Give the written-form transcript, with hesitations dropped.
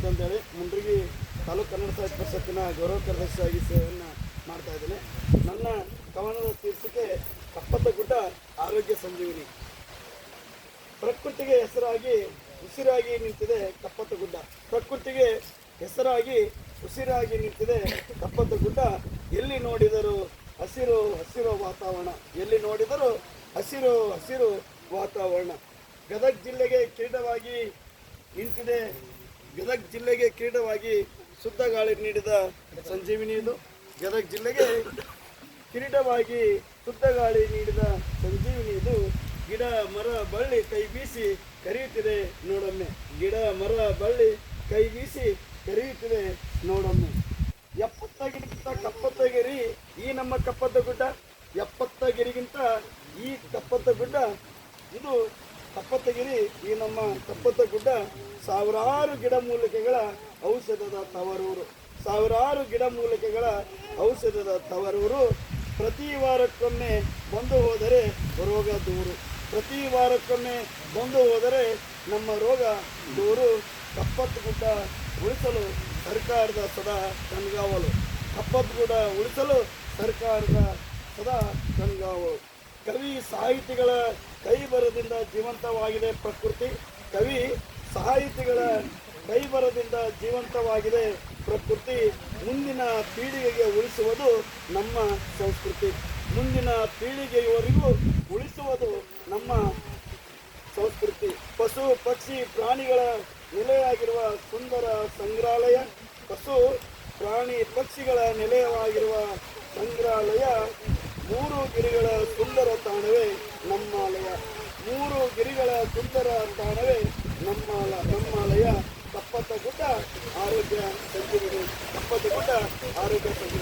ಅಂತಂದೇಳಿ ಮುಂಡ್ರಿಗಿ ತಾಲೂಕು ಕನ್ನಡ ಸಾಹಿತ್ಯ ಪರಿಷತ್ತಿನ ಗೌರವ ಕಾರ್ಯದರ್ಶಿಯಾಗಿ ಸೇವೆಯನ್ನು ಮಾಡ್ತಾ ಇದ್ದೇನೆ. ನನ್ನ ಕವನದ ಶೀರ್ಷಿಕೆ ಕಪ್ಪತ್ತಗುಡ್ಡ ಆರೋಗ್ಯ ಸಂಜೀವಿನಿ. ಪ್ರಕೃತಿಗೆ ಹೆಸರಾಗಿ ಉಸಿರಾಗಿ ನಿಂತಿದೆ ಕಪ್ಪತ್ತಗುಡ್ಡ. ಪ್ರಕೃತಿಗೆ ಹೆಸರಾಗಿ ಉಸಿರಾಗಿ ನಿಂತಿದೆ ಕಪ್ಪತ್ತಗುಡ್ಡ. ಎಲ್ಲಿ ನೋಡಿದರೂ ಹಸಿರು ಹಸಿರು ವಾತಾವರಣ, ಎಲ್ಲಿ ನೋಡಿದರೂ ಹಸಿರು ಹಸಿರು ವಾತಾವರಣ. ಗದಗ ಜಿಲ್ಲೆಗೆ ಕಿರೀಟವಾಗಿ ನಿಂತಿದೆ, ಗದಗ ಜಿಲ್ಲೆಗೆ ಕಿರೀಟವಾಗಿ ಶುದ್ಧ ಗಾಳಿ ನೀಡಿದ ಸಂಜೀವಿನಿ ಇದು. ಗದಗ ಜಿಲ್ಲೆಗೆ ಕಿರೀಟವಾಗಿ ಶುದ್ಧ ಗಾಳಿ ನೀಡಿದ ಸಂಜೀವಿನಿ ಇದು. ಗಿಡ ಮರ ಬಳ್ಳಿ ಕೈ ಬೀಸಿ ಕರೆಯುತ್ತಿದೆ ನೋಡೊಮ್ಮೆ, ಗಿಡ ಮರ ಬಳ್ಳಿ ಕೈ ಬೀಸಿ ಕರೆಯುತ್ತಿದೆ ನೋಡೊಮ್ಮೆ. 70ಗಿಂತ ಕಪ್ಪತ್ತಗಿರಿ ಈ ನಮ್ಮ ಕಪ್ಪತ್ತಗುಡ್ಡ, 70ಗಿರಿಗಿಂತ ಈ ಕಪ್ಪತ್ತಗುಡ್ಡ ಇದು ಕಪ್ಪತ್ತಗಿರಿ ಈ ನಮ್ಮ ಕಪ್ಪತ್ತಗುಡ್ಡ. ಸಾವಿರಾರು ಗಿಡಮೂಲಿಕೆಗಳ ಔಷಧದ ತವರೂರು, ಸಾವಿರಾರು ಗಿಡಮೂಲಿಕೆಗಳ ಔಷಧದ ತವರೂರು. ಪ್ರತಿ ವಾರಕ್ಕೊಮ್ಮೆ ಬಂದು ಹೋದರೆ ರೋಗ ದೂರು, ಪ್ರತಿ ವಾರಕ್ಕೊಮ್ಮೆ ಬಂದು ಹೋದರೆ ನಮ್ಮ ರೋಗ ದೂರು. ಕಪ್ಪತ್ತಗುಡ್ಡ ಉಳಿಸಲು ಸರ್ಕಾರದ ಸದಾ ಕಣ್ಗಾವಲು, ಕಪ್ಪತ್ತಗುಡ್ಡ ಉಳಿಸಲು ಸರ್ಕಾರದ ಸದಾ ಕಣ್ಗಾವಲು. ಕವಿ ಸಾಹಿತಿಗಳ ಕೈಬರದಿಂದ ಜೀವಂತವಾಗಿದೆ ಪ್ರಕೃತಿ, ಕವಿ ಸಾಹಿತಿಗಳ ಕೈಬರದಿಂದ ಜೀವಂತವಾಗಿದೆ ಪ್ರಕೃತಿ. ಮುಂದಿನ ಪೀಳಿಗೆಗೆ ಉಳಿಸುವುದು ನಮ್ಮ ಸಂಸ್ಕೃತಿ, ಮುಂದಿನ ಪೀಳಿಗೆಯವರೆಗೂ ಉಳಿಸುವುದು ನಮ್ಮ ಸಂಸ್ಕೃತಿ. ಪಶು ಪಕ್ಷಿ ಪ್ರಾಣಿಗಳ ನೆಲೆಯಾಗಿರುವ ಸುಂದರ ಸಂಗ್ರಹಾಲಯ, ಪಶು ಪ್ರಾಣಿ ಪಕ್ಷಿಗಳ ನೆಲೆಯವಾಗಿರುವ ಸಂಗ್ರಹಾಲಯ. 3 ಗಿರಿಗಳ ಸುಂದರ ತಾಣವೇ ನಮ್ಮಾಲಯ, 3 ಗಿರಿಗಳ ಸುಂದರ ತಾಣವೇ ನಮ್ಮಾಲಯ. ಕಪ್ಪತ್ತಗುಡ್ಡ ಆರೋಗ್ಯ ಸಂಜೀವಿನಿ, ಕಪ್ಪತ್ತಗುಡ್ಡ ಆರೋಗ್ಯ ಸಂಜೀವಿನಿ.